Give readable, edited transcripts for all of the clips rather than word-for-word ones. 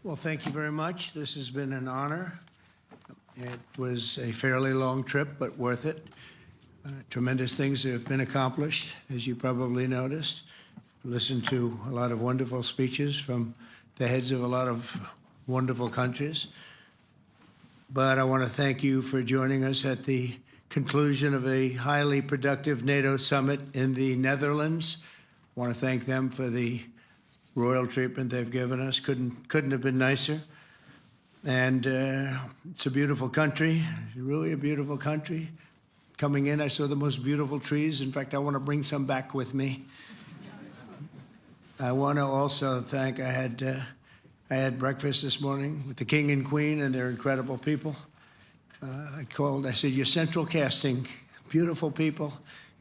Well, thank you very much. This has been an honor. It was a fairly long trip, but worth it. Tremendous things have been accomplished, as you probably noticed. Listened to a lot of wonderful speeches from the heads of a lot of wonderful countries. But I want to thank you for joining us at the conclusion of a highly productive NATO summit in the Netherlands. I want to thank them for the royal treatment they've given us. Couldn't have been nicer. And it's a beautiful country, really a beautiful country. Coming in, I saw the most beautiful trees. In fact, I want to bring some back with me. I want to also thank, I had breakfast this morning with the King and Queen, and they're incredible people. I said, you're central casting, beautiful people,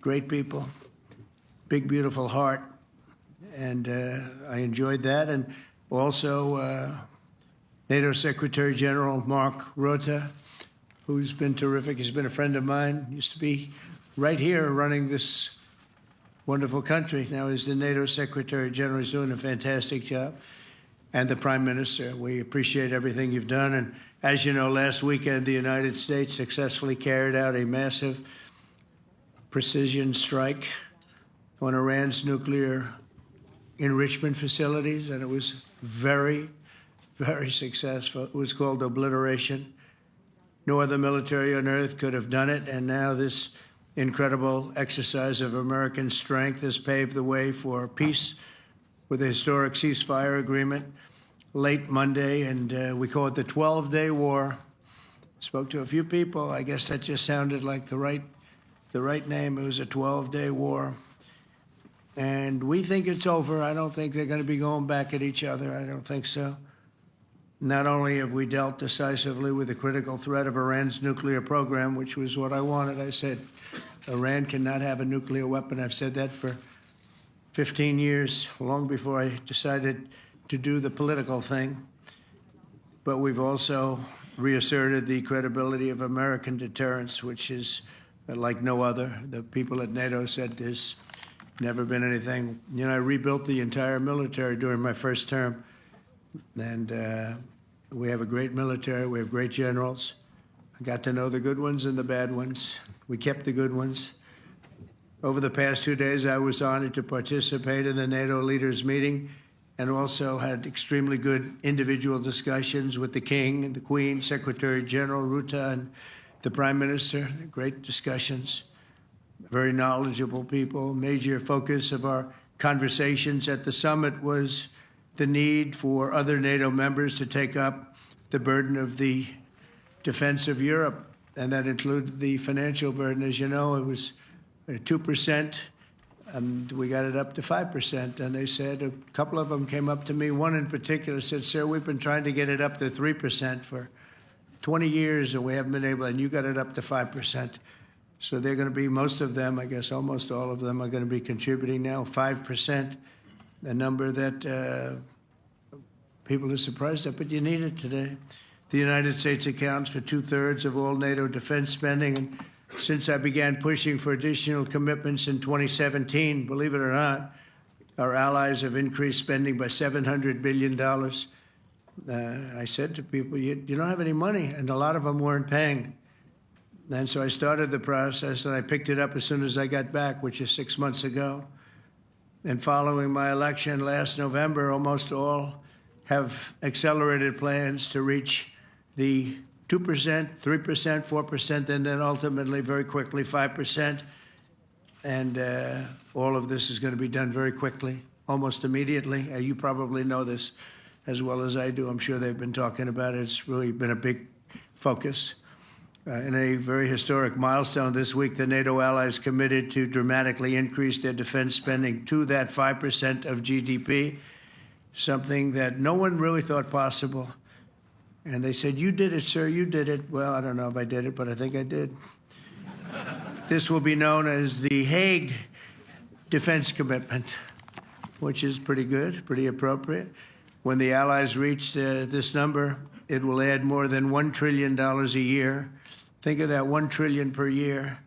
great people, big, beautiful heart. And I enjoyed that. And also NATO Secretary General Mark Rutte, who's been terrific. He's been a friend of mine, used to be right here running this wonderful country. Now he's the NATO Secretary General. He's doing a fantastic job. And the Prime Minister, we appreciate everything you've done. And as you know, last weekend, the United States successfully carried out a massive precision strike on Iran's nuclear enrichment facilities, and it was very, very successful. It was called obliteration. No other military on earth could have done it, and now this incredible exercise of American strength has paved the way for peace with a historic ceasefire agreement late Monday, and we call it the 12-day war. Spoke to a few people. I guess that just sounded like the right name. It was a 12-day war. And we think it's over. I don't think they're going to be going back at each other. I don't think so. Not only have we dealt decisively with the critical threat of Iran's nuclear program, which was what I wanted. I said, Iran cannot have a nuclear weapon. I've said that for 15 years, long before I decided to do the political thing. But we've also reasserted the credibility of American deterrence, which is like no other. The people at NATO said there's never been anything. You know, I rebuilt the entire military during my first term. And we have a great military. We have great generals. I got to know the good ones and the bad ones. We kept the good ones. Over the past 2 days, I was honored to participate in the NATO leaders meeting and also had extremely good individual discussions with the King and the Queen, Secretary General Rutte, and the Prime Minister. Great discussions. Very knowledgeable people. Major focus of our conversations at the summit was the need for other NATO members to take up the burden of the defense of Europe, and that included the financial burden. As you know, it was 2%, and we got it up to 5%. And they said, a couple of them came up to me. One in particular said, sir, we've been trying to get it up to 3% for 20 years, and we haven't been able, and you got it up to 5%. So they're going to be, most of them, I guess almost all of them, are going to be contributing now 5%, a number that people are surprised at, but you need it today. The United States accounts for 2/3 of all NATO defense spending. And since I began pushing for additional commitments in 2017, believe it or not, our allies have increased spending by $700 billion. I said to people, you don't have any money, and a lot of them weren't paying. And so I started the process, and I picked it up as soon as I got back, which is 6 months ago. And following my election last November, almost all have accelerated plans to reach the 2%, 3%, 4%, and then ultimately, very quickly, 5%. And all of this is going to be done very quickly, almost immediately. You probably know this as well as I do. I'm sure they've been talking about it. It's really been a big focus. In a very historic milestone this week, the NATO allies committed to dramatically increase their defense spending to that 5% of GDP, something that no one really thought possible. And they said, you did it, sir, you did it. Well, I don't know if I did it, but I think I did. This will be known as the Hague Defense Commitment, which is pretty good, pretty appropriate. When the allies reach this number, it will add more than $1 trillion a year. Think of that, $1 trillion per year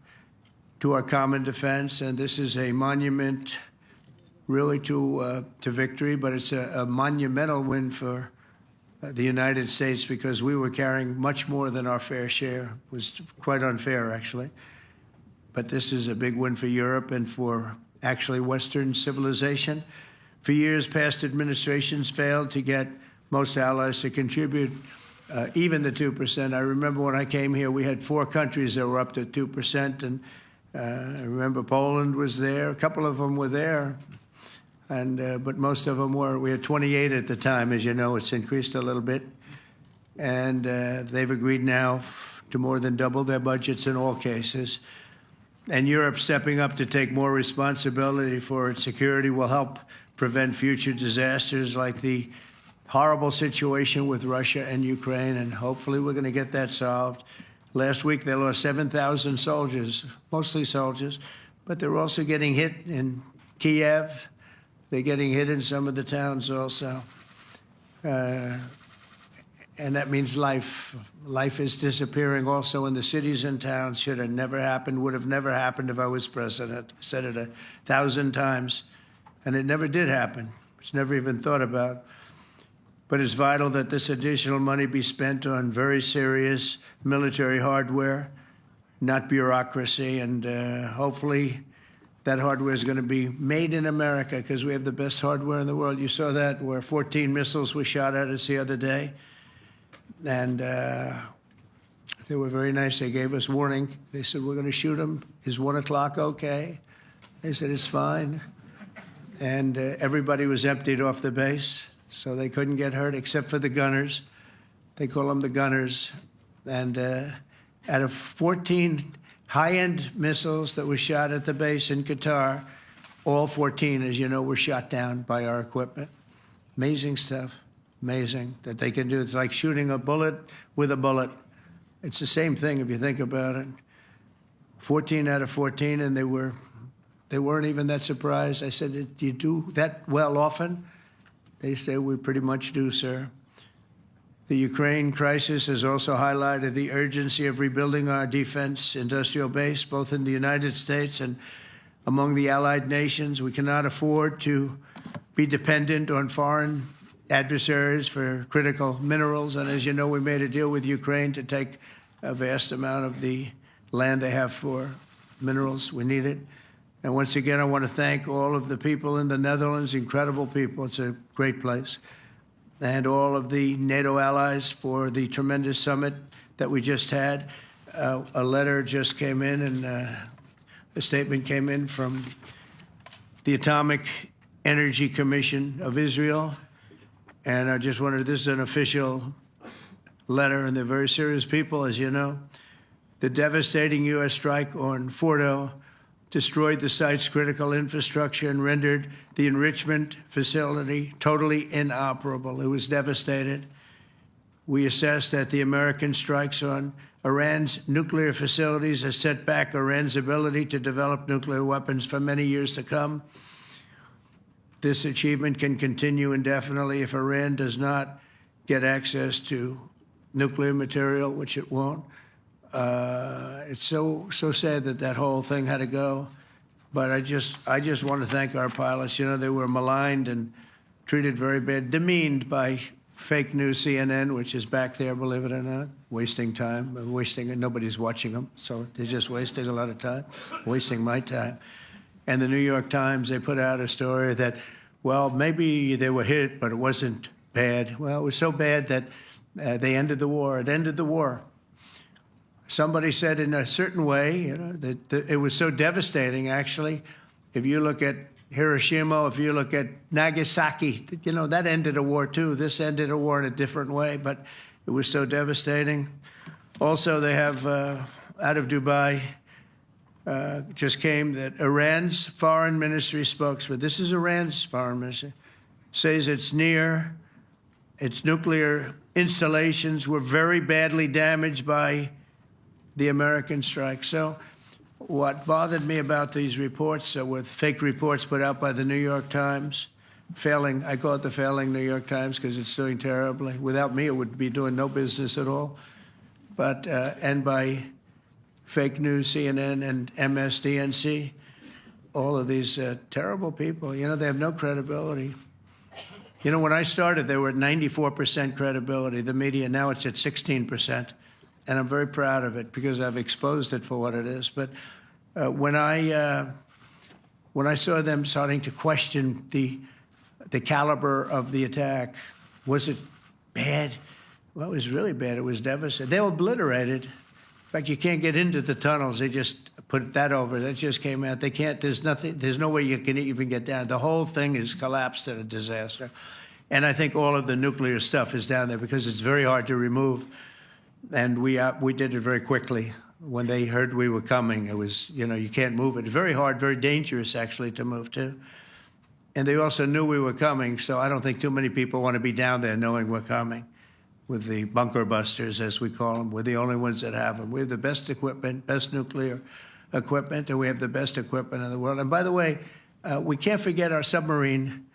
to our common defense, and this is a monument really to victory, but it's a monumental win for the United States because we were carrying much more than our fair share. It was quite unfair, actually. But this is a big win for Europe and for actually Western civilization. For years, past administrations failed to get most allies to contribute even the 2%. I remember when I came here, we had 4 countries that were up to 2%, and I remember Poland was there. A couple of them were there, and but most of them were. We had 28 at the time. As you know, it's increased a little bit, and they've agreed now to more than double their budgets in all cases. And Europe stepping up to take more responsibility for its security will help prevent future disasters like the horrible situation with Russia and Ukraine, and hopefully we're going to get that solved. Last week they lost 7,000 soldiers, mostly soldiers, but they're also getting hit in Kiev. They're getting hit in some of the towns also. And that means life. Life is disappearing also in the cities and towns. Should have never happened, would have never happened if I was president. I said it 1,000 times, and it never did happen. It's never even thought about. But it's vital that this additional money be spent on very serious military hardware, not bureaucracy, and hopefully that hardware is going to be made in America because we have the best hardware in the world. You saw that where 14 missiles were shot at us the other day. And they were very nice. They gave us warning. They said, we're going to shoot them. Is 1 o'clock okay? They said, it's fine. And everybody was emptied off the base, so they couldn't get hurt except for the gunners. They call them the gunners. And out of 14 high-end missiles that were shot at the base in Qatar, all 14, as you know, were shot down by our equipment. Amazing stuff. Amazing that they can do. It's like shooting a bullet with a bullet. It's the same thing if you think about it. 14 out of 14, and they weren't even that surprised. I said, do you do that well often? They say, we pretty much do, sir. The Ukraine crisis has also highlighted the urgency of rebuilding our defense industrial base, both in the United States and among the allied nations. We cannot afford to be dependent on foreign adversaries for critical minerals. And as you know, we made a deal with Ukraine to take a vast amount of the land they have for minerals. We need it. And once again, I want to thank all of the people in the Netherlands, incredible people. It's a great place. And all of the NATO allies for the tremendous summit that we just had. A letter just came in, and a statement came in from the Atomic Energy Commission of Israel. And I just wanted, this is an official letter, and they're very serious people, as you know. The devastating U.S. strike on Fordo destroyed the site's critical infrastructure and rendered the enrichment facility totally inoperable. It was devastated. We assess that the American strikes on Iran's nuclear facilities has set back Iran's ability to develop nuclear weapons for many years to come. This achievement can continue indefinitely if Iran does not get access to nuclear material, which it won't. It's so sad that that whole thing had to go. But I just want to thank our pilots. You know, they were maligned and treated very bad, demeaned by fake news CNN, which is back there, believe it or not, wasting time, and nobody's watching them. So they're just wasting a lot of time, wasting my time. And the New York Times, they put out a story that, well, maybe they were hit, but it wasn't bad. Well, it was so bad that they ended the war. It ended the war. Somebody said in a certain way, you know, that it was so devastating, actually. If you look at Hiroshima, if you look at Nagasaki, you know, that ended a war too. This ended a war in a different way, but it was so devastating. Also, they have, out of Dubai, just came that Iran's foreign ministry spokesman, this is Iran's foreign ministry, says it's near its nuclear installations were very badly damaged by the American strike. So what bothered me about these reports with fake reports put out by the New York Times, failing, I call it the failing New York Times because it's doing terribly. Without me, it would be doing no business at all. But, and by fake news, CNN and MSDNC, all of these terrible people, you know, they have no credibility. You know, when I started, they were at 94% credibility, the media. Now it's at 16%. And I'm very proud of it because I've exposed it for what it is. But when I saw them starting to question the caliber of the attack, was it bad? Well, it was really bad. It was devastating. They were obliterated. In fact, you can't get into the tunnels. They just put that over. That just came out. They can't, there's nothing, there's no way you can even get down. The whole thing is collapsed in a disaster. And I think all of the nuclear stuff is down there because it's very hard to remove. And we did it very quickly. When they heard we were coming, it was, you know, you can't move it. Very hard, very dangerous, actually, to move to. And they also knew we were coming, so I don't think too many people want to be down there knowing we're coming. With the bunker busters, as we call them. We're the only ones that have them. We have the best equipment, best nuclear equipment, and we have the best equipment in the world. And by the way, we can't forget our submarine,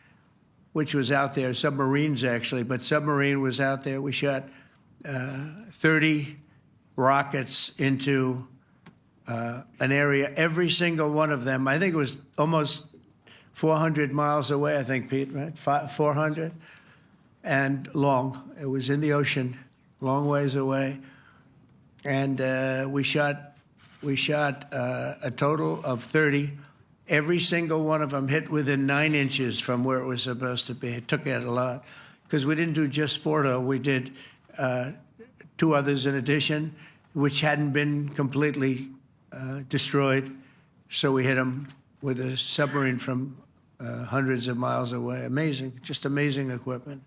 which was out there, submarines actually, but submarine was out there. We shot 30 rockets into an area, every single one of them. I think it was almost 400 miles away, I think, Pete, right? 400? And long. It was in the ocean, long ways away. And we shot a total of 30. Every single one of them hit within 9 inches from where it was supposed to be. It took out a lot because we didn't do just Fordo. We did 2 others in addition, which hadn't been completely destroyed. So we hit them with a submarine from hundreds of miles away. Amazing, just amazing equipment.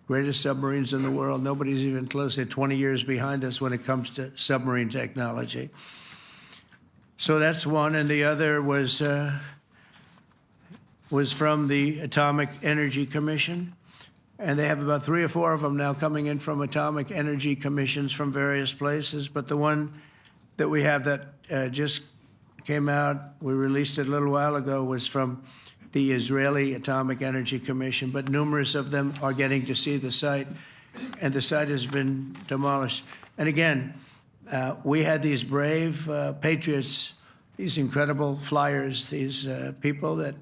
Greatest submarines in the world. Nobody's even close. They're 20 years behind us when it comes to submarine technology. So that's one, and the other was from the Atomic Energy Commission, and they have about 3 or 4 of them now coming in from atomic energy commissions from various places. But the one that we have that just came out, we released it a little while ago, was from the Israeli Atomic Energy Commission, but numerous of them are getting to see the site, and the site has been demolished. And again, we had these brave patriots, these incredible flyers, these people that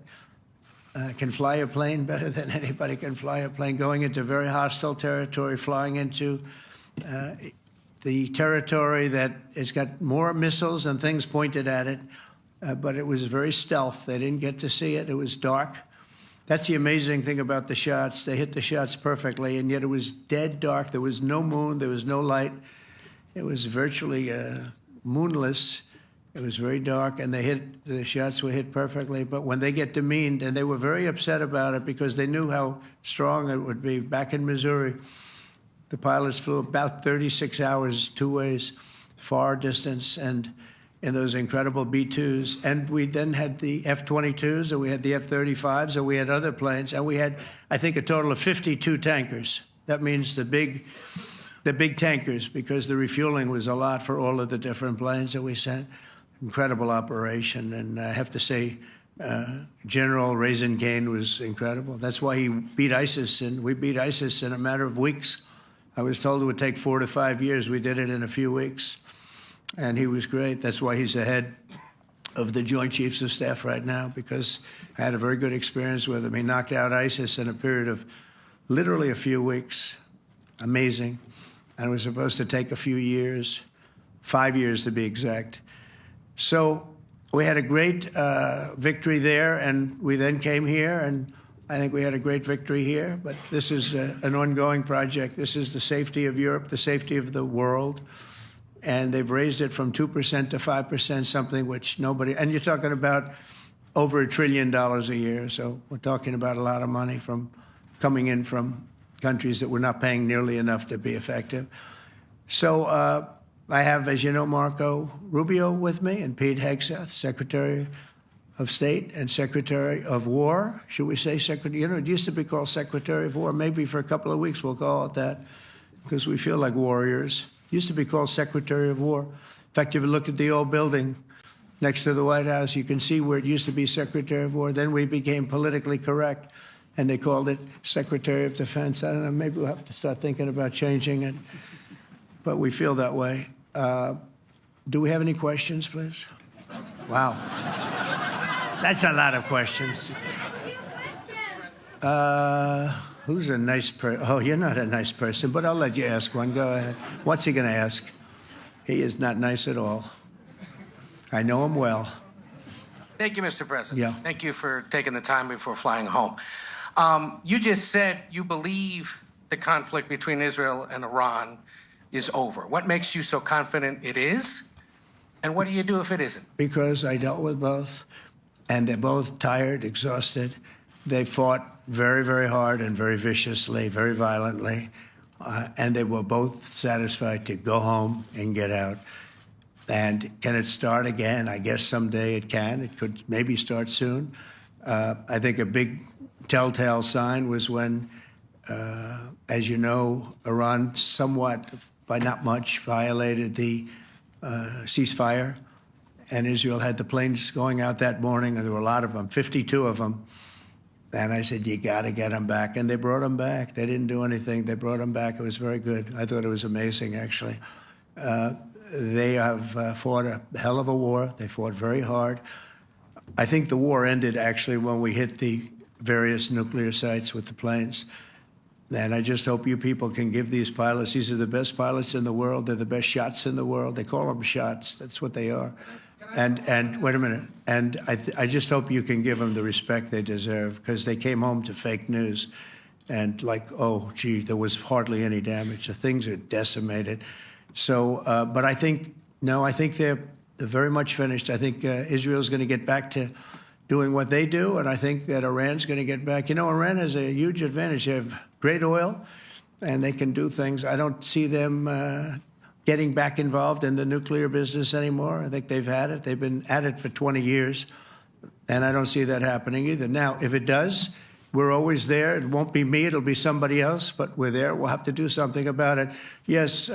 can fly a plane better than anybody can fly a plane, going into very hostile territory, flying into the territory that has got more missiles and things pointed at it. But it was very stealth. They didn't get to see it. It was dark. That's the amazing thing about the shots. They hit the shots perfectly, and yet it was dead dark. There was no moon. There was no light. It was virtually moonless. It was very dark, and the shots were hit perfectly. But when they get demeaned, and they were very upset about it because they knew how strong it would be. Back in Missouri, the pilots flew about 36 hours, 2 ways, far distance, and in those incredible B-2s. And we then had the F-22s, and we had the F-35s, and we had other planes, and we had, I think, a total of 52 tankers. That means the big tankers, because the refueling was a lot for all of the different planes that we sent. Incredible operation, and I have to say, General Raisin Cain was incredible. That's why he beat ISIS, and we beat ISIS in a matter of weeks. I was told it would take 4 to 5 years. We did it in a few weeks. And he was great. That's why he's the head of the Joint Chiefs of Staff right now, because I had a very good experience with him. He knocked out ISIS in a period of literally a few weeks. Amazing. And it was supposed to take a few years, 5 years to be exact. So we had a great victory there, and we then came here, and I think we had a great victory here. But this is an ongoing project. This is the safety of Europe, the safety of the world. And they've raised it from 2% to 5%, something which nobody, and you're talking about over $1 trillion a year. So we're talking about a lot of money coming in from countries that we're not paying nearly enough to be effective. So I have, as you know, Marco Rubio with me, and Pete Hegseth, Secretary of State and Secretary of War. Should we say Secretary? You know, it used to be called Secretary of War. Maybe for a couple of weeks we'll call it that, because we feel like warriors. Used to be called Secretary of War. In fact, if you look at the old building next to the White House, you can see where it used to be Secretary of War. Then we became politically correct, and they called it Secretary of Defense. I don't know, maybe we'll have to start thinking about changing it, but we feel that way. Do we have any questions, please? Wow. That's a lot of questions. Who's a nice person? Oh, you're not a nice person, but I'll let you ask one. Go ahead. What's he going to ask? He is not nice at all. I know him well. Thank you, Mr. President. Yeah. Thank you for taking the time before flying home. You just said you believe the conflict between Israel and Iran is over. What makes you so confident it is? And what do you do if it isn't? Because I dealt with both, and they're both tired, exhausted. They fought very, very hard and very viciously, very violently, and they were both satisfied to go home and get out. And can it start again? I guess someday it can. It could maybe start soon. I think a big telltale sign was when, as you know, Iran somewhat, by not much, violated the ceasefire, and Israel had the planes going out that morning, and there were a lot of them, 52 of them. And I said, you got to get them back. And they brought them back. They didn't do anything. They brought them back. It was very good. I thought it was amazing, actually. They have fought a hell of a war. They fought very hard. I think the war ended, actually, when we hit the various nuclear sites with the planes. And I just hope you people can give these pilots, these are the best pilots in the world. They're the best shots in the world. They call them shots. That's what they are. And wait a minute. And I just hope you can give them the respect they deserve, because they came home to fake news. And like, oh, gee, there was hardly any damage. The things are decimated. So, but I think, no, I think they're very much finished. I think Israel's going to get back to doing what they do, and I think that Iran's going to get back. You know, Iran has a huge advantage. They have great oil, and they can do things. I don't see them getting back involved in the nuclear business anymore. I think they've had it. They've been at it for 20 years, and I don't see that happening either. Now, if it does, we're always there. It won't be me. It'll be somebody else, but we're there. We'll have to do something about it. Yes,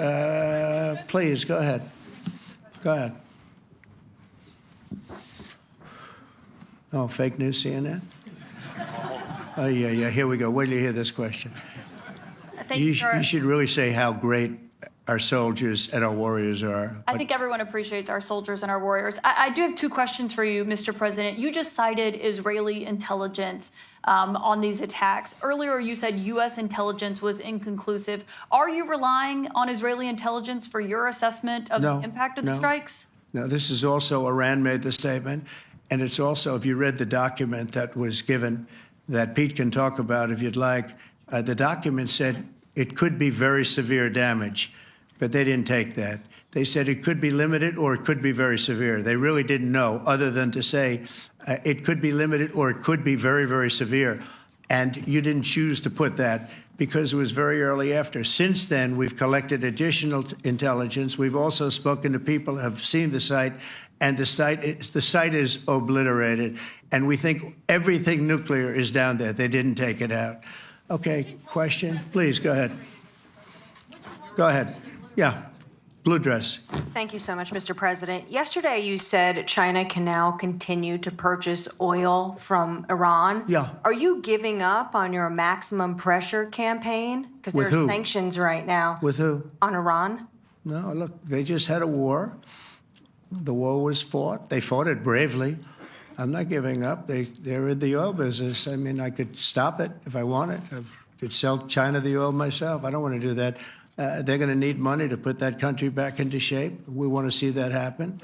please, go ahead. Go ahead. Oh, fake news, CNN? Oh, yeah, here we go. Wait till you hear this question. You should really say how great our soldiers and our warriors are. I think everyone appreciates our soldiers and our warriors. I do have two questions for you, Mr. President. You just cited Israeli intelligence on these attacks. Earlier, you said U.S. intelligence was inconclusive. Are you relying on Israeli intelligence for your assessment of the impact of the strikes? No, this is also, Iran made the statement, and it's also, if you read the document that was given, that Pete can talk about if you'd like, the document said it could be very severe damage, but they didn't take that. They said it could be limited or it could be very severe. They really didn't know, other than to say it could be limited or it could be very, very severe. And you didn't choose to put that because it was very early after. Since then, we've collected additional intelligence. We've also spoken to people who have seen the site, and the site is obliterated. And we think everything nuclear is down there. They didn't take it out. Okay, question? Please, go ahead. Go ahead. Yeah, blue dress. Thank you so much, Mr. President. Yesterday, you said China can now continue to purchase oil from Iran. Yeah. Are you giving up on your maximum pressure campaign? Because there are sanctions right now. With who? On Iran. No, look, they just had a war. The war was fought. They fought it bravely. I'm not giving up. They're in the oil business. I mean, I could stop it if I wanted. I could sell China the oil myself. I don't want to do that. They're going to need money to put that country back into shape. We want to see that happen.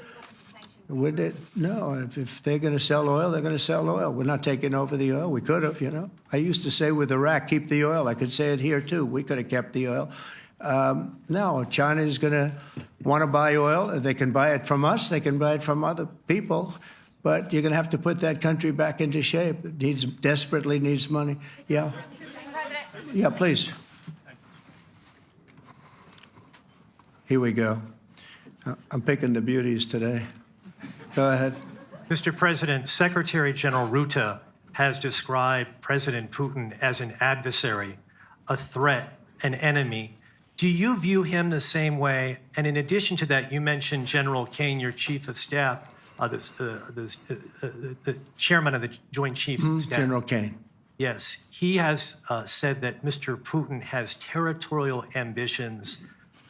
Would it? No, if they're going to sell oil, they're going to sell oil. We're not taking over the oil. We could have, you know. I used to say with Iraq, keep the oil. I could say it here, too. We could have kept the oil. No, China is going to want to buy oil. They can buy it from us. They can buy it from other people. But you're going to have to put that country back into shape. It desperately needs money. Yeah. Yeah, please. Here we go. I'm picking the beauties today. Go ahead. Mr. President, Secretary General Rutte has described President Putin as an adversary, a threat, an enemy. Do you view him the same way? And in addition to that, you mentioned General Kane, your chief of staff, the chairman of the Joint Chiefs of Staff. General Kane. Yes. He has said that Mr. Putin has territorial ambitions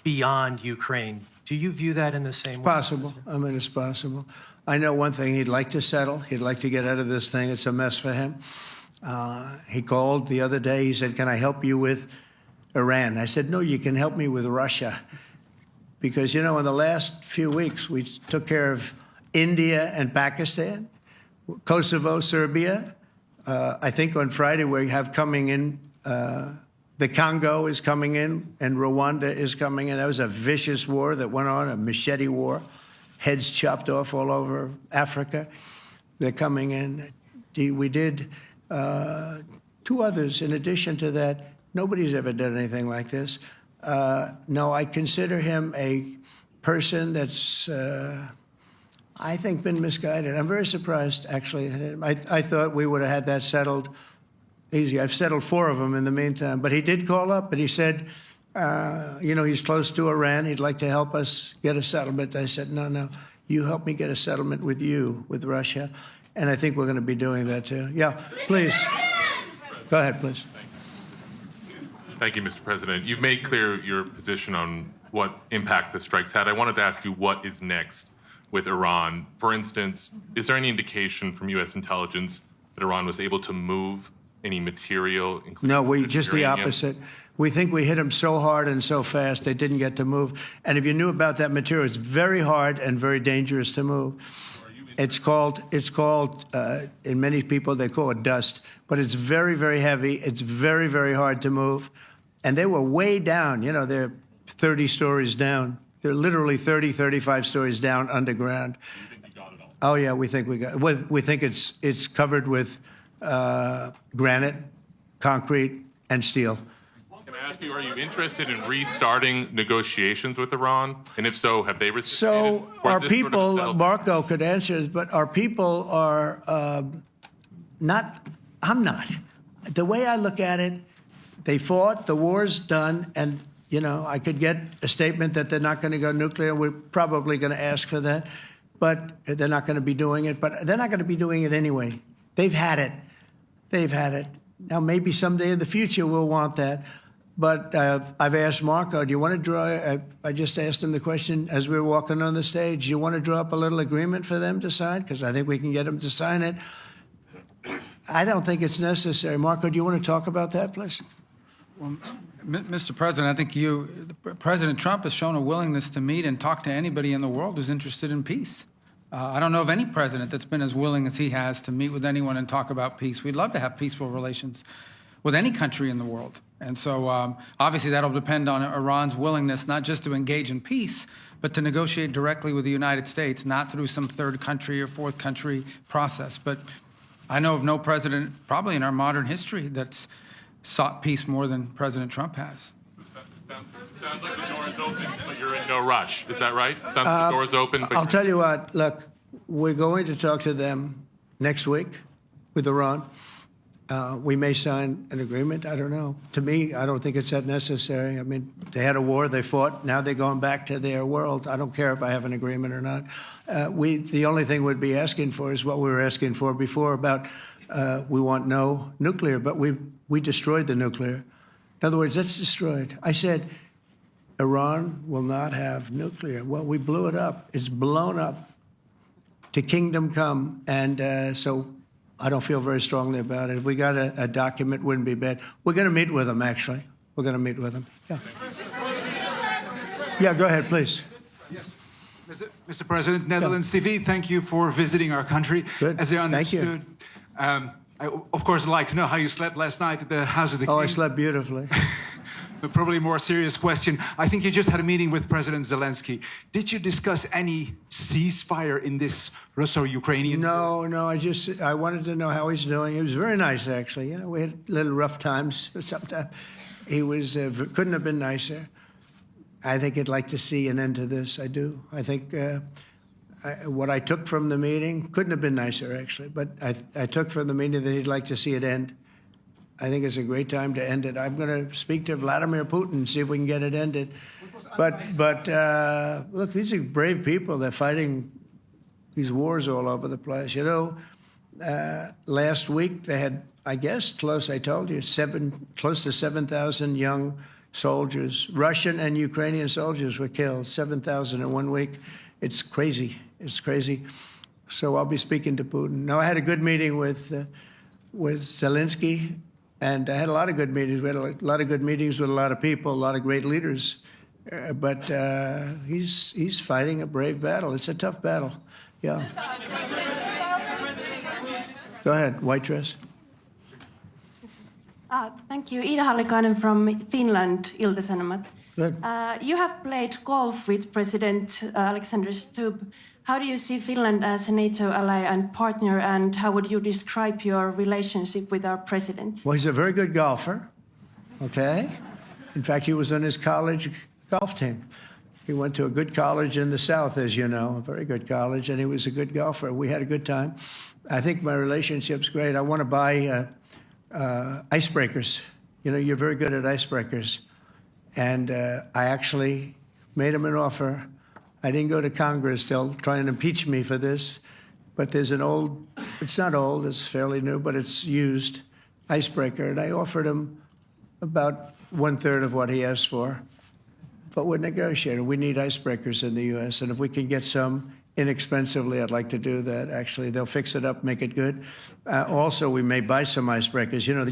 beyond Ukraine. Do you view that in the same way? Possible. I mean, it's possible. I know one thing. He'd like to settle. He'd like to get out of this thing. It's a mess for him. He called the other day. He said, "Can I help you with Iran?" I said, "No, you can help me with Russia." Because, in the last few weeks, we took care of India and Pakistan, Kosovo, Serbia. I think on Friday we have coming in, the Congo is coming in, and Rwanda is coming in. That was a vicious war that went on, a machete war, heads chopped off all over Africa. They're coming in. We did 2 others in addition to that. Nobody's ever done anything like this. No, I consider him a person that's, I think, been misguided. I'm very surprised, actually. I thought we would have had that settled easy. I've settled 4 of them in the meantime. But he did call up, and he said, he's close to Iran. He'd like to help us get a settlement. I said, no, you help me get a settlement with Russia. And I think we're going to be doing that, too. Yeah, please. Go ahead, please. Thank you, Mr. President. You've made clear your position on what impact the strikes had. I wanted to ask you what is next with Iran. For instance, is there any indication from U.S. intelligence that Iran was able to move any material? No, just the opposite. We think we hit them so hard and so fast they didn't get to move. And if you knew about that material, it's very hard and very dangerous to move. It's called, in many people, they call it dust, but it's very, very heavy. It's very, very hard to move. And they were way down. They're 30 stories down. They're literally 30, 35 stories down underground. You think you got it all? Oh, yeah, we think we got it. We think it's covered with granite, concrete, and steel. Can I ask you, are you interested in restarting negotiations with Iran? And if so, have they reciprocated? So our people, Marco could answer this, but our people are not, I'm not. The way I look at it, they fought, the war's done, and, I could get a statement that they're not going to go nuclear. We're probably going to ask for that, but they're not going to be doing it. But they're not going to be doing it anyway. They've had it. They've had it. Now, maybe someday in the future we'll want that. But I've asked Marco, do you want to draw, I just asked him the question as we were walking on the stage, do you want to draw up a little agreement for them to sign? Because I think we can get them to sign it. I don't think it's necessary. Marco, do you want to talk about that, please? Well, Mr. President, I think President Trump has shown a willingness to meet and talk to anybody in the world who's interested in peace. I don't know of any president that's been as willing as he has to meet with anyone and talk about peace. We'd love to have peaceful relations with any country in the world. And so obviously that'll depend on Iran's willingness not just to engage in peace, but to negotiate directly with the United States, not through some third country or fourth country process. But I know of no president, probably in our modern history, that's sought peace more than President Trump has. Sounds like the door is open, but you're in no rush. Is that right? Sounds like the door is open. But I'll tell you what, look, we're going to talk to them next week with Iran. We may sign an agreement. I don't know. To me, I don't think it's that necessary. I mean, they had a war, they fought. Now they're going back to their world. I don't care if I have an agreement or not. The only thing we'd be asking for is what we were asking for before about we want no nuclear, but we destroyed the nuclear. In other words, that's destroyed. I said, Iran will not have nuclear. Well, we blew it up. It's blown up to kingdom come. And so I don't feel very strongly about it. If we got a document, wouldn't be bad. We're going to meet with them, actually. We're going to meet with them. Yeah. Yeah, go ahead, please. Yes. Mr. President, Netherlands TV, thank you for visiting our country. Good. As I understood, Thank you. I, of course, would like to know how you slept last night at the House of the King. Oh, I slept beautifully. But probably a more serious question. I think you just had a meeting with President Zelensky. Did you discuss any ceasefire in this Russo-Ukrainian? No, I wanted to know how he's doing. He was very nice, actually. We had little rough times sometimes. He was couldn't have been nicer. I think he'd like to see an end to this. I do. I think what I took from the meeting couldn't have been nicer, actually. But I took from the meeting that he'd like to see it end. I think it's a great time to end it. I'm going to speak to Vladimir Putin and see if we can get it ended. But look, these are brave people. They're fighting these wars all over the place. Last week they had, I guess, close to 7,000 young soldiers, Russian and Ukrainian soldiers were killed, 7,000 in 1 week. It's crazy. It's crazy. So I'll be speaking to Putin. No, I had a good meeting with with Zelensky, and I had a lot of good meetings. We had a lot of good meetings with a lot of people, a lot of great leaders. But he's fighting a brave battle. It's a tough battle. Yeah. Go ahead, white dress. Thank you. Ida Hallikainen from Finland, Ilta-Sanomat. Good. You have played golf with President Alexander Stubb. How do you see Finland as a NATO ally and partner, and how would you describe your relationship with our president? Well, he's a very good golfer, okay? In fact, he was on his college golf team. He went to a good college in the South, as you know, a very good college, and he was a good golfer. We had a good time. I think my relationship's great. I want to buy icebreakers. You know, you're very good at icebreakers. And I actually made him an offer. I didn't go to Congress. They'll try and impeach me for this. But there's an old, it's not old, it's fairly new, but it's used icebreaker. And I offered him about 1/3 of what he asked for. But we're negotiating. We need icebreakers in the U.S. And if we can get some inexpensively, I'd like to do that. Actually, they'll fix it up, make it good. Also, we may buy some icebreakers. You know,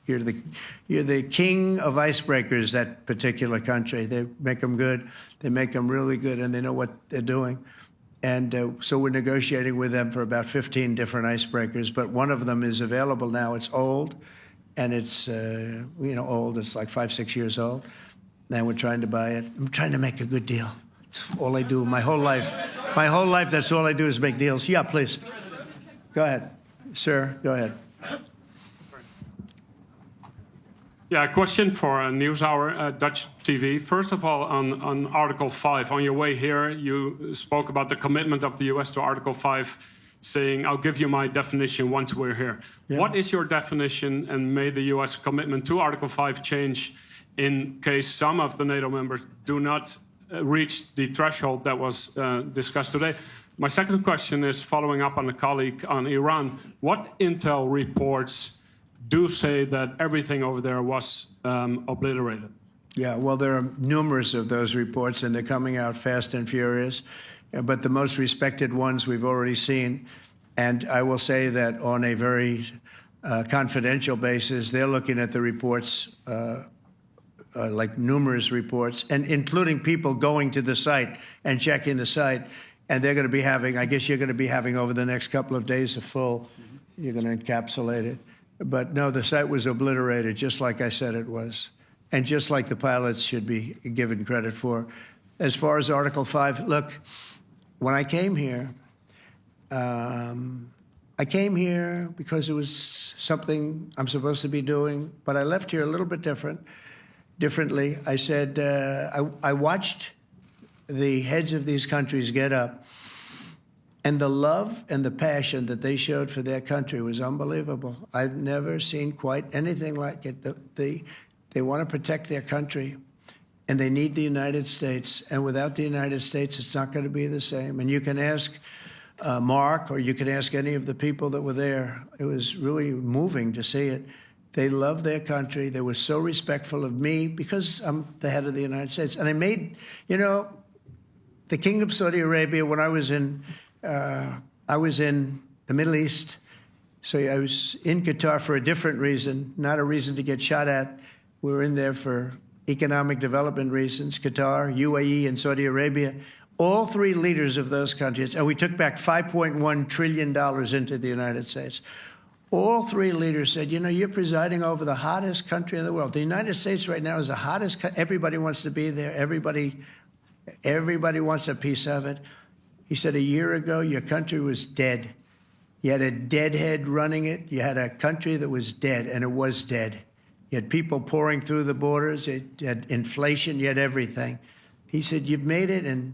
you're the king of icebreakers, that particular country. They make them good. They make them really good, and they know what they're doing. And so we're negotiating with them for about 15 different icebreakers. But one of them is available now. It's old, and it's old. It's like 5-6 years old. And we're trying to buy it. I'm trying to make a good deal. It's all I do my whole life. My whole life, that's all I do is make deals. Yeah, please. Go ahead. Sir, go ahead. Yeah, a question for NewsHour, Dutch TV. First of all, on Article 5, on your way here, you spoke about the commitment of the U.S. to Article 5, saying, I'll give you my definition once we're here. Yeah. What is your definition, and may the U.S. commitment to Article 5 change in case some of the NATO members do not reach the threshold that was discussed today? My second question is following up on a colleague on Iran. What intel reports do say that everything over there was obliterated? Yeah, well, there are numerous of those reports, and they're coming out fast and furious. But the most respected ones we've already seen. And I will say that on a very confidential basis, they're looking at the reports, like numerous reports, and including people going to the site and checking the site. And they're going to be having, I guess you're going to be having over the next couple of days a full, you're going to encapsulate it. But no, the site was obliterated, just like I said it was, and just like the pilots should be given credit for. As far as Article 5, look, when I came here because it was something I'm supposed to be doing, but I left here a little bit differently. I said, I watched the heads of these countries get up, and the love and the passion that they showed for their country was unbelievable. I've never seen quite anything like it. They want to protect their country, and they need the United States. And without the United States, it's not going to be the same. And you can ask Mark, or you can ask any of the people that were there. It was really moving to see it. They love their country. They were so respectful of me because I'm the head of the United States. And I made, the King of Saudi Arabia, when I was in the Middle East. So I was in Qatar for a different reason, not a reason to get shot at. We were in there for economic development reasons, Qatar, UAE, and Saudi Arabia. All three leaders of those countries, and we took back $5.1 trillion into the United States. All three leaders said, you're presiding over the hottest country in the world. The United States right now is the hottest. Everybody wants to be there. Everybody wants a piece of it. He said, a year ago, your country was dead. You had a deadhead running it. You had a country that was dead, and it was dead. You had people pouring through the borders. You had inflation. You had everything. He said, you've made it in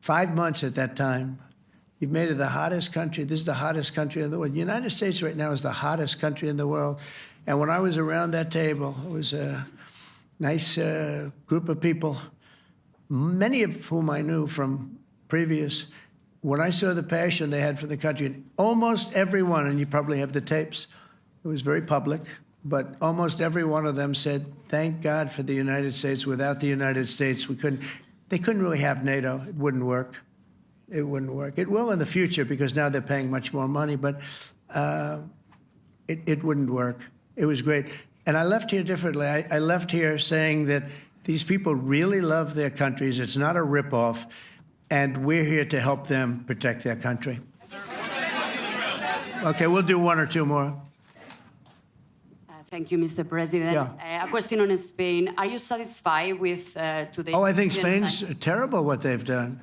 5 months at that time. You've made it the hottest country. This is the hottest country in the world. The United States right now is the hottest country in the world. And when I was around that table, it was a nice group of people, many of whom I knew from previous. When I saw the passion they had for the country, almost everyone, and you probably have the tapes, it was very public, but almost every one of them said, thank God for the United States. Without the United States, they couldn't really have NATO. It wouldn't work. It wouldn't work. It will in the future because now they're paying much more money. But It wouldn't work. It was great. And I left here differently. I left here saying that these people really love their countries. It's not a ripoff. And we're here to help them protect their country. Okay, we'll do one or two more. Thank you, Mr. President. Yeah. A question on Spain. Are you satisfied with today? Oh, I think Spain's terrible what they've done.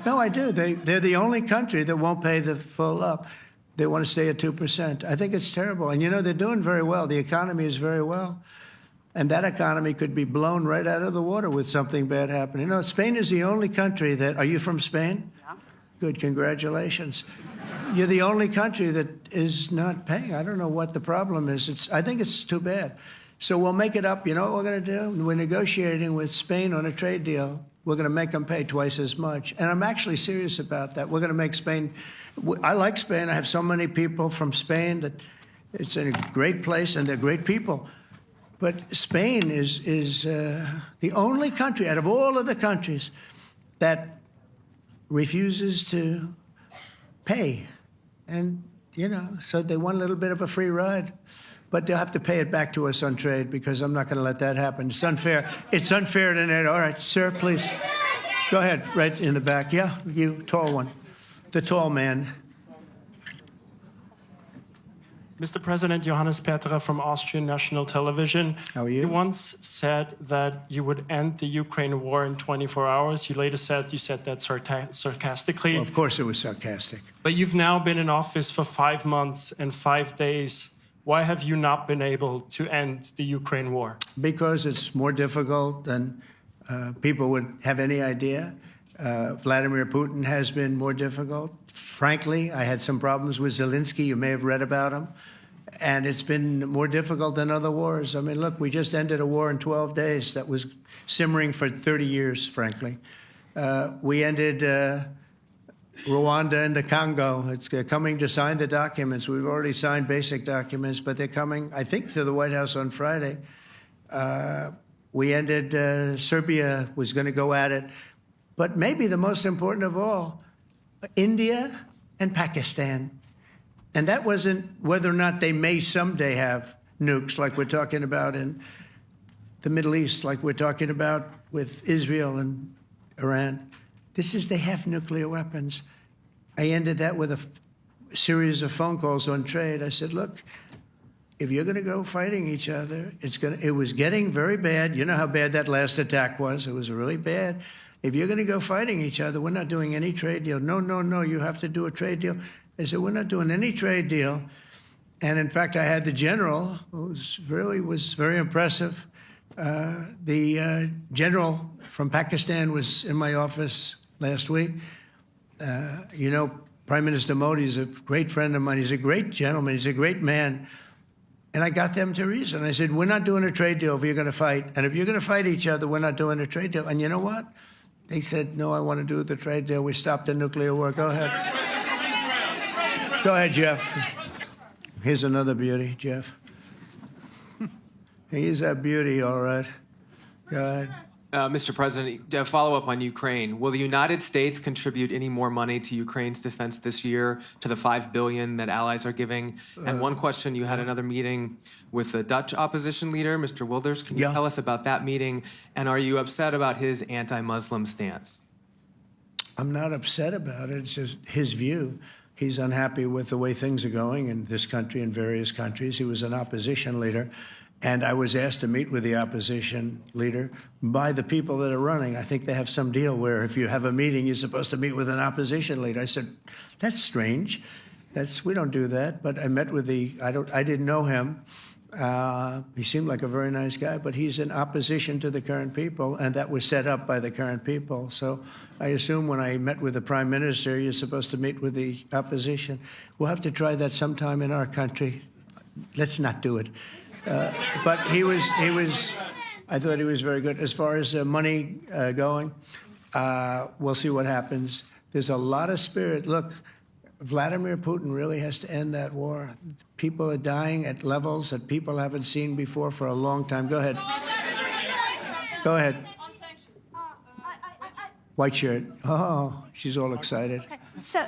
No, I do. They're the only country that won't pay the full up. They want to stay at 2%. I think it's terrible. And, you know, they're doing very well. The economy is very well. And that economy could be blown right out of the water with something bad happening. You know, Spain is the only country that... Are you from Spain? Yeah. Good, congratulations. You're the only country that is not paying. I don't know what the problem is. I think it's too bad. So we'll make it up. You know what we're going to do? We're negotiating with Spain on a trade deal. We're going to make them pay twice as much. And I'm actually serious about that. We're going to make Spain... I like Spain. I have so many people from Spain that it's a great place and they're great people. But Spain is the only country out of all of the countries that refuses to pay. And, you know, so they want a little bit of a free ride. But they'll have to pay it back to us on trade because I'm not going to let that happen. It's unfair. It's unfair to NATO. All right, sir, please. Go ahead, right in the back. Yeah, you, tall one. The tall man. Mr. President, Johannes Petra from Austrian National Television. How are you? You once said that you would end the Ukraine war in 24 hours. You later said you said that sarcastically. Well, of course it was sarcastic. But you've now been in office for 5 months and 5 days. Why have you not been able to end the Ukraine war? Because it's more difficult than people would have any idea. Vladimir Putin has been more difficult. Frankly, I had some problems with Zelensky. You may have read about him. And it's been more difficult than other wars. I mean, look, we just ended a war in 12 days that was simmering for 30 years, frankly. We ended Rwanda and the Congo. It's coming to sign the documents. We've already signed basic documents, but they're coming, I think, to the White House on Friday. We ended, Serbia was going to go at it. But maybe the most important of all, India and Pakistan. And that wasn't whether or not they may someday have nukes like we're talking about in the Middle East, like we're talking about with Israel and Iran. This is they have nuclear weapons. I ended that with a series of phone calls on trade. I said, look, if you're going to go fighting each other, it was getting very bad. You know how bad that last attack was. It was really bad. If you're going to go fighting each other, we're not doing any trade deal. No, no, no, you have to do a trade deal. I said, we're not doing any trade deal. And in fact, I had the general, who was very impressive. The general from Pakistan was in my office last week. You know, Prime Minister Modi is a great friend of mine. He's a great gentleman. He's a great man. And I got them to reason. I said, we're not doing a trade deal if you're going to fight. And if you're going to fight each other, we're not doing a trade deal. And you know what? They said, no, I want to do the trade deal. We stopped the nuclear war. Go ahead. Go ahead, Jeff. Here's another beauty, Jeff. He's a beauty, all right. Go ahead. Mr. President, to follow up on Ukraine, will the United States contribute any more money to Ukraine's defense this year to the $5 billion that allies are giving? And one question, you had another meeting with the Dutch opposition leader, Mr. Wilders. Can you tell us about that meeting? And are you upset about his anti-Muslim stance? I'm not upset about it. It's just his view. He's unhappy with the way things are going in this country and various countries. He was an opposition leader. And I was asked to meet with the opposition leader by the people that are running. I think they have some deal where if you have a meeting, you're supposed to meet with an opposition leader. I said, that's strange. We don't do that. But I met with I didn't know him. He seemed like a very nice guy, but he's in opposition to the current people, and that was set up by the current people. So I assume when I met with the prime minister, you're supposed to meet with the opposition. We'll have to try that sometime in our country. Let's not do it. But I thought he was very good. As far as money going, we'll see what happens. There's a lot of spirit. Look, Vladimir Putin really has to end that war. People are dying at levels that people haven't seen before for a long time. Go ahead. Go ahead. White shirt. Oh, she's all excited. So,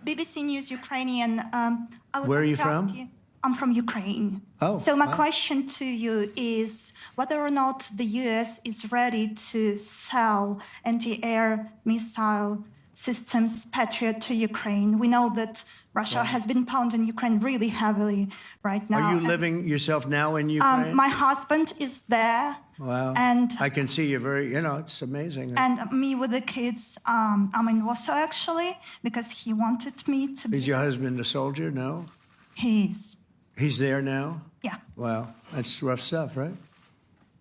BBC News Ukrainian. I would Where are like you to ask from? I'm from Ukraine. Oh, So my wow. question to you is whether or not the US is ready to sell anti-air missile systems Patriot to Ukraine. We know that Russia has been pounding Ukraine really heavily right now. Are you living yourself now in Ukraine? My husband is there. Wow. And I can see you very, it's amazing. and me with the kids, I'm in Warsaw actually because he wanted me to be. Is your husband a soldier? No? He's, He's there now? yeah, Wow. That's rough stuff, right?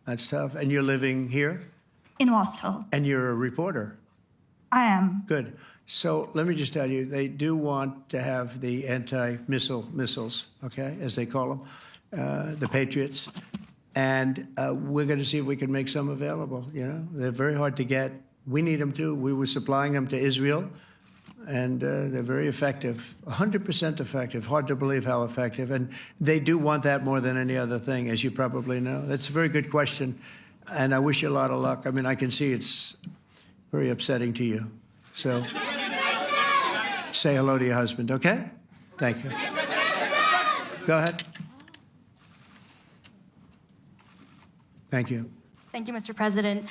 That's tough. And you're living here? in Warsaw. And you're a reporter? I am. Good. So let me just tell you, they do want to have the anti-missile missiles, okay, as they call them, the Patriots. And we're going to see if we can make some available, They're very hard to get. We need them too. We were supplying them to Israel, and they're very effective, 100% effective. Hard to believe how effective. And they do want that more than any other thing, as you probably know. That's a very good question, and I wish you a lot of luck. I mean, I can see it's very upsetting to you. So say hello to your husband, okay? Thank you. Go ahead. Thank you. Thank you, Mr. President.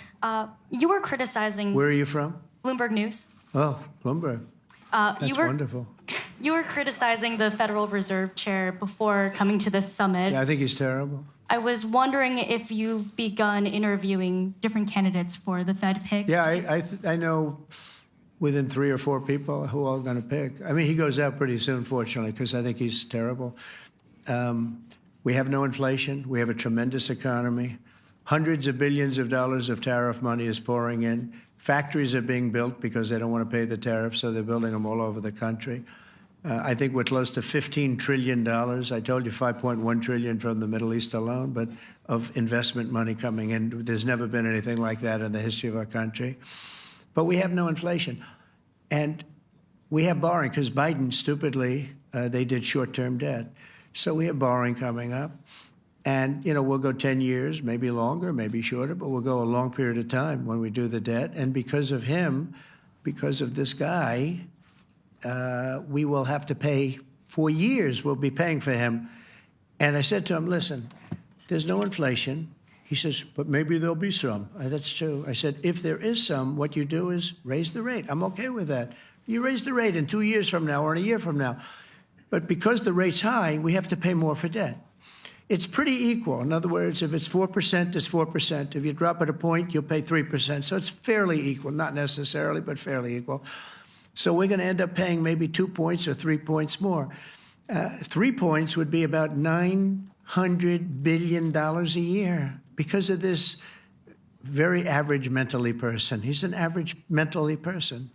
You were criticizing Where are you from? Bloomberg News. Oh, Bloomberg. That's you were wonderful. you were criticizing the Federal Reserve Chair before coming to this summit. Yeah, I think he's terrible. I was wondering if you've begun interviewing different candidates for the Fed pick. Yeah, I know within 3 or 4 people who are going to pick. I mean, he goes out pretty soon, fortunately, because I think he's terrible. We have no inflation. We have a tremendous economy. Hundreds of billions of dollars of tariff money is pouring in. Factories are being built because they don't want to pay the tariffs, so they're building them all over the country. I think we're close to $15 trillion. I told you $5.1 trillion from the Middle East alone, but of investment money coming in. There's never been anything like that in the history of our country. But we have no inflation. And we have borrowing because Biden, stupidly, they did short-term debt. So we have borrowing coming up. And, we'll go 10 years, maybe longer, maybe shorter, but we'll go a long period of time when we do the debt. And because of him, because of this guy, we will have to pay for years. We'll be paying for him. And I said to him, listen, there's no inflation. He says, but maybe there'll be some. That's true. I said, if there is some, what you do is raise the rate. I'm okay with that. You raise the rate in 2 years from now or in a year from now. But because the rate's high, we have to pay more for debt. It's pretty equal. In other words, if it's 4%, it's 4%. If you drop it a point, you'll pay 3%. So it's fairly equal, not necessarily, but fairly equal. So we're going to end up paying maybe 2 points or 3 points more. 3 points would be about $900 billion a year because of this very average mentally person. He's an average mentally person.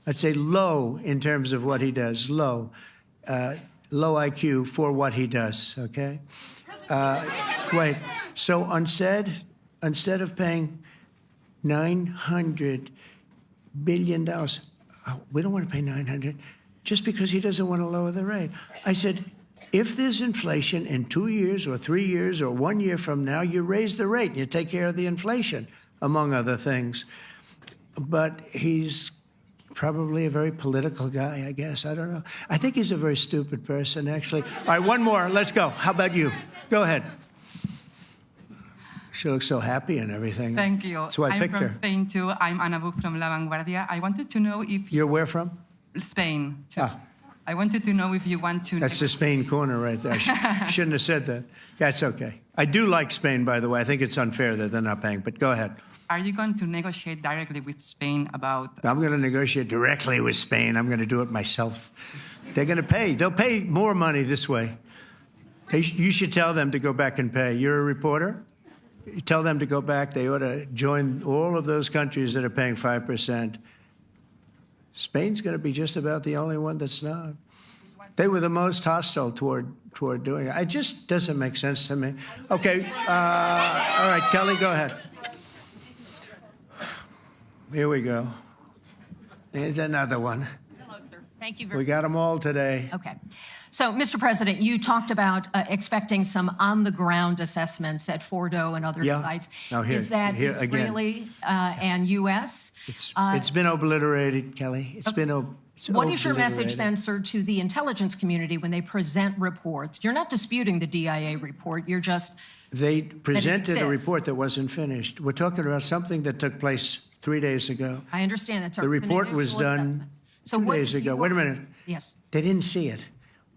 I'd say low in terms of what he does, low. Low IQ for what he does, okay? Wait, so instead of paying $900 billion, we don't want to pay 900 just because he doesn't want to lower the rate. I said, if there's inflation in 2 years or 3 years or 1 year from now, you raise the rate and you take care of the inflation, among other things. But he's probably a very political guy, I guess. I don't know. I think he's a very stupid person, actually. All right, one more. Let's go. How about you? Go ahead. She looks so happy and everything. Thank you. That's why I I'm picked from her. Spain too. I'm Ana Buch from La Vanguardia. I wanted to know if You're where from? Spain too. Ah. I wanted to know if you want to. That's the Spain corner right there. Shouldn't have said that. That's okay. I do like Spain, by the way. I think it's unfair that they're not paying, but go ahead. Are you going to negotiate directly with Spain about? I'm going to negotiate directly with Spain. I'm going to do it myself. They're going to pay. They'll pay more money this way. You should tell them to go back and pay. You're a reporter? You tell them to go back. They ought to join all of those countries that are paying 5%. Spain's going to be just about the only one that's not. They were the most hostile toward doing it. It just doesn't make sense to me. Okay. All right, Kelly, go ahead. Here we go. Here's another one. Thank you very We got them all today. Okay. So, Mr. President, you talked about expecting some on-the-ground assessments at Fordo and other Yeah. sites. Now here- Is that here again. Israeli and U.S.? It's been obliterated, Kelly. It's What is your message obliterated. then, sir, to the intelligence community when they present reports? You're not disputing the DIA report. You're just They presented a exists. report that wasn't finished. We're talking about something that took place 3 days ago. I understand that's The report was initial done assessment. So 2 what days is ago. your- Wait a minute. Yes. They didn't see it.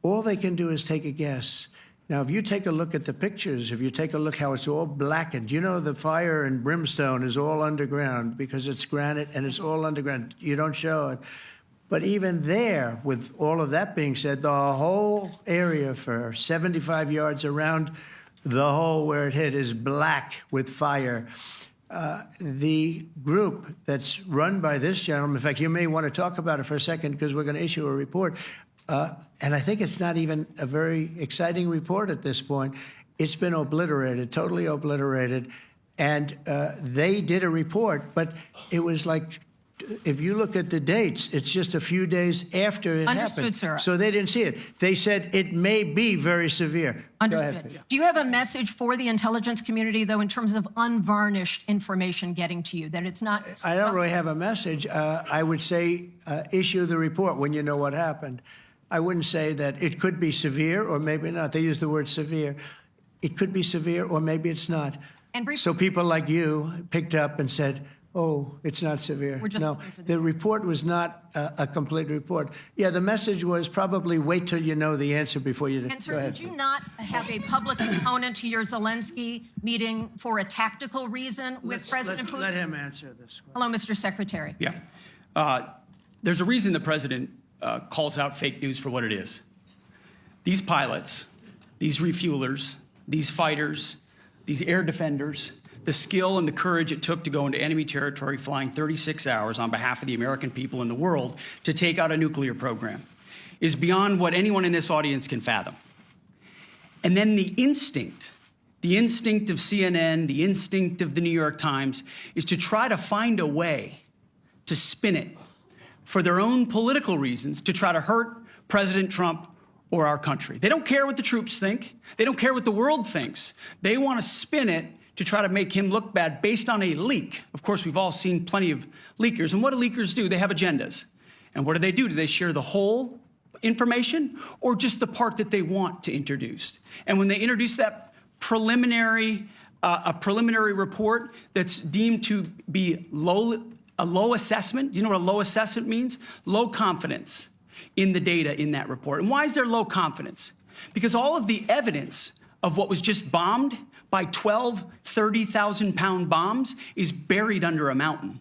All they can do is take a guess. Now, if you take a look at the pictures, if you take a look how it's all blackened, you know the fire and brimstone is all underground because it's granite and it's all underground. You don't show it. But even there, with all of that being said, the whole area for 75 yards around the hole where it hit is black with fire. The group that's run by this gentleman, in fact, you may want to talk about it for a second because we're going to issue a report. And I think it's not even a very exciting report at this point. It's been obliterated, totally obliterated. And they did a report, but it was like, if you look at the dates, it's just a few days after it Understood, happened. sir. So they didn't see it. They said it may be very severe. Go Understood. ahead. Do you have a message for the intelligence community, though, in terms of unvarnished information getting to you, that it's not... I don't really have a message. I would say issue the report when you know what happened. I wouldn't say that it could be severe or maybe not. They use the word severe. It could be severe or maybe it's not. And briefly- So people like you picked up and said, oh, it's not severe. We're just No, looking for the- the report was not a complete report. Yeah, the message was probably wait till you know the answer before you... And, Go sir, ahead. did you not have a public component to your Zelensky meeting for a tactical reason with President Putin? Let him answer this. Hello, Mr. Secretary. Yeah. There's a reason the president calls out fake news for what it is. These pilots, these refuelers, these fighters, these air defenders, the skill and the courage it took to go into enemy territory flying 36 hours on behalf of the American people and the world to take out a nuclear program is beyond what anyone in this audience can fathom. And then the instinct of CNN, the instinct of the New York Times is to try to find a way to spin it for their own political reasons to try to hurt President Trump or our country. They don't care what the troops think. They don't care what the world thinks. They want to spin it to try to make him look bad based on a leak. Of course, we've all seen plenty of leakers. And what do leakers do? They have agendas. And what do? Do they share the whole information or just the part that they want to introduce? And when they introduce that preliminary report that's deemed to be a low assessment, you know what a low assessment means? Low confidence in the data in that report. And why is there low confidence? Because all of the evidence of what was just bombed by 12 30,000-pound bombs is buried under a mountain,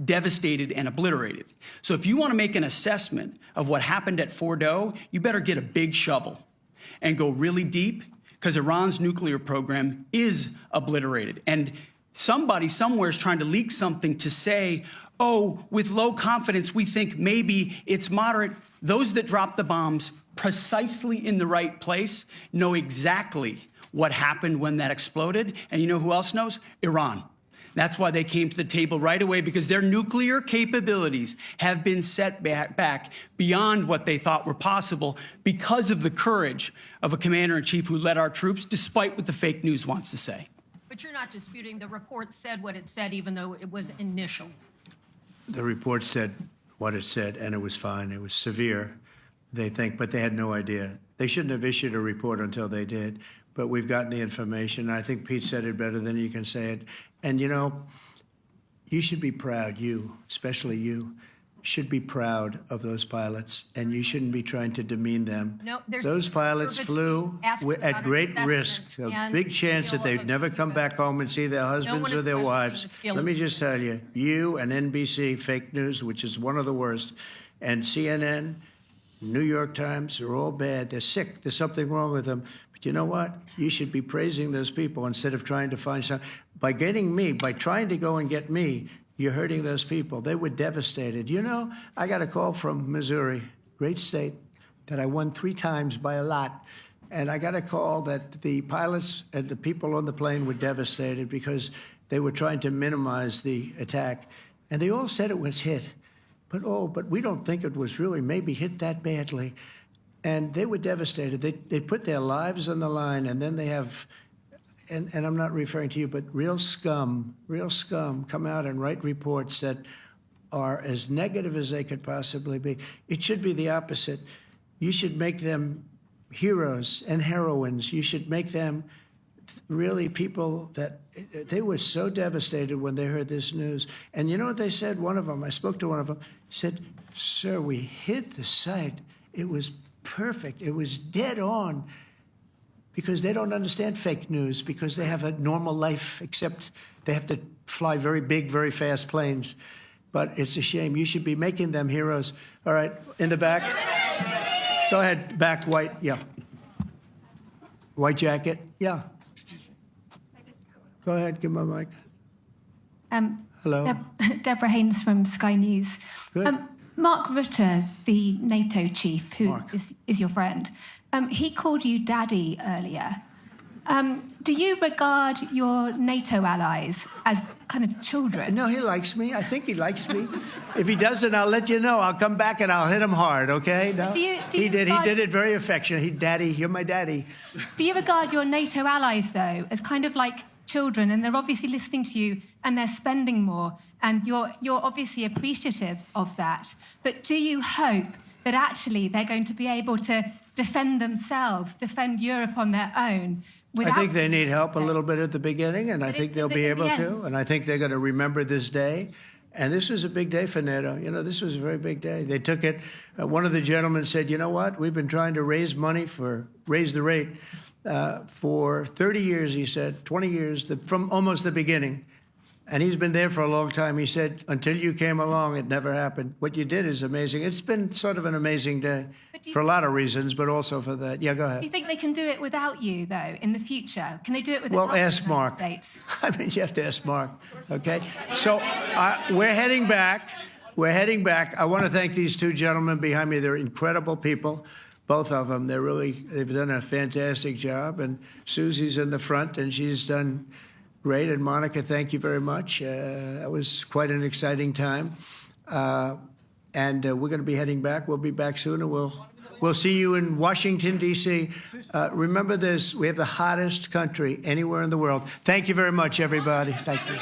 devastated and obliterated. So if you want to make an assessment of what happened at Fordo, you better get a big shovel and go really deep because Iran's nuclear program is obliterated. And somebody somewhere is trying to leak something to say, oh, with low confidence, we think maybe it's moderate. Those that dropped the bombs precisely in the right place know exactly what happened when that exploded. And you know who else knows? Iran. That's why they came to the table right away, because their nuclear capabilities have been set back beyond what they thought were possible because of the courage of a commander-in-chief who led our troops, despite what the fake news wants to say. But you're not disputing the report said what it said, even though it was initial. The report said what it said, and it was fine. It was severe, they think, but they had no idea. They shouldn't have issued a report until they did, but we've gotten the information. I think Pete said it better than you can say it. And, you know, you should be proud, you, especially you, should be proud of those pilots, and you shouldn't be trying to demean them. No, there's those pilots flew at great risk, a big chance that they'd never come back home and see their husbands or their wives. Let me just tell you, you and NBC, fake news, which is one of the worst, and CNN, New York Times, are all bad. They're sick. There's something wrong with them. But you know what? You should be praising those people instead of trying to find some. By getting me, by trying to go and get me, you're hurting those people. They were devastated. You know, I got a call from Missouri, great state, that I won 3 times by a lot. And I got a call that the pilots and the people on the plane were devastated because they were trying to minimize the attack. And they all said it was hit. but we don't think it was really maybe hit that badly. And they were devastated. They put their lives on the line, and then they have, and I'm not referring to you, but real scum come out and write reports that are as negative as they could possibly be. It should be the opposite. You should make them heroes and heroines. You should make them really people that they were so devastated when they heard this news. And you know what they said? One of them, I spoke to one of them, said, "Sir, we hit the site. It was perfect. It was dead on." Because they don't understand fake news, because they have a normal life, except they have to fly very big, very fast planes. But it's a shame. You should be making them heroes. All right, in the back. Go ahead, back, white, yeah. White jacket, yeah. Go ahead, give my mic. Hello. Deborah Haynes from Sky News. Good. Mark Rutte, the NATO chief, who is your friend, he called you daddy earlier. Do you regard your NATO allies as kind of children? No, he likes me. I think he likes me. If he doesn't, I'll let you know. I'll come back and I'll hit him hard, okay? No? He did it very affectionate. Daddy, you're my daddy. Do you regard your NATO allies, though, as kind of like children, and they're obviously listening to you and they're spending more, and you're obviously appreciative of that, but do you hope that actually they're going to be able to defend themselves, defend Europe on their own? I think they need help a little bit at the beginning, and I think they'll be able to, and I think they're going to remember this day. And this was a big day for NATO. You know, this was a very big day. They took it. One of the gentlemen said, "You know what? We've been trying to raise the rate for 30 years," he said, 20 years, from almost the beginning. And he's been there for a long time. He said, "Until you came along, it never happened. What you did is amazing." It's been sort of an amazing day for a lot of reasons, but also for that. Yeah, go ahead. Do you think they can do it without you, though, in the future? Can they do it without Well, ask Mark. I mean, you have to ask Mark, okay? So we're heading back. I want to thank these two gentlemen behind me. They're incredible people, both of them. They've done a fantastic job. And Susie's in the front, and she's done great. And Monica, thank you very much. That was quite an exciting time. And we're going to be heading back. We'll be back soon, and we'll see you in Washington, D.C. Remember this, we have the hottest country anywhere in the world. Thank you very much, everybody. Thank you.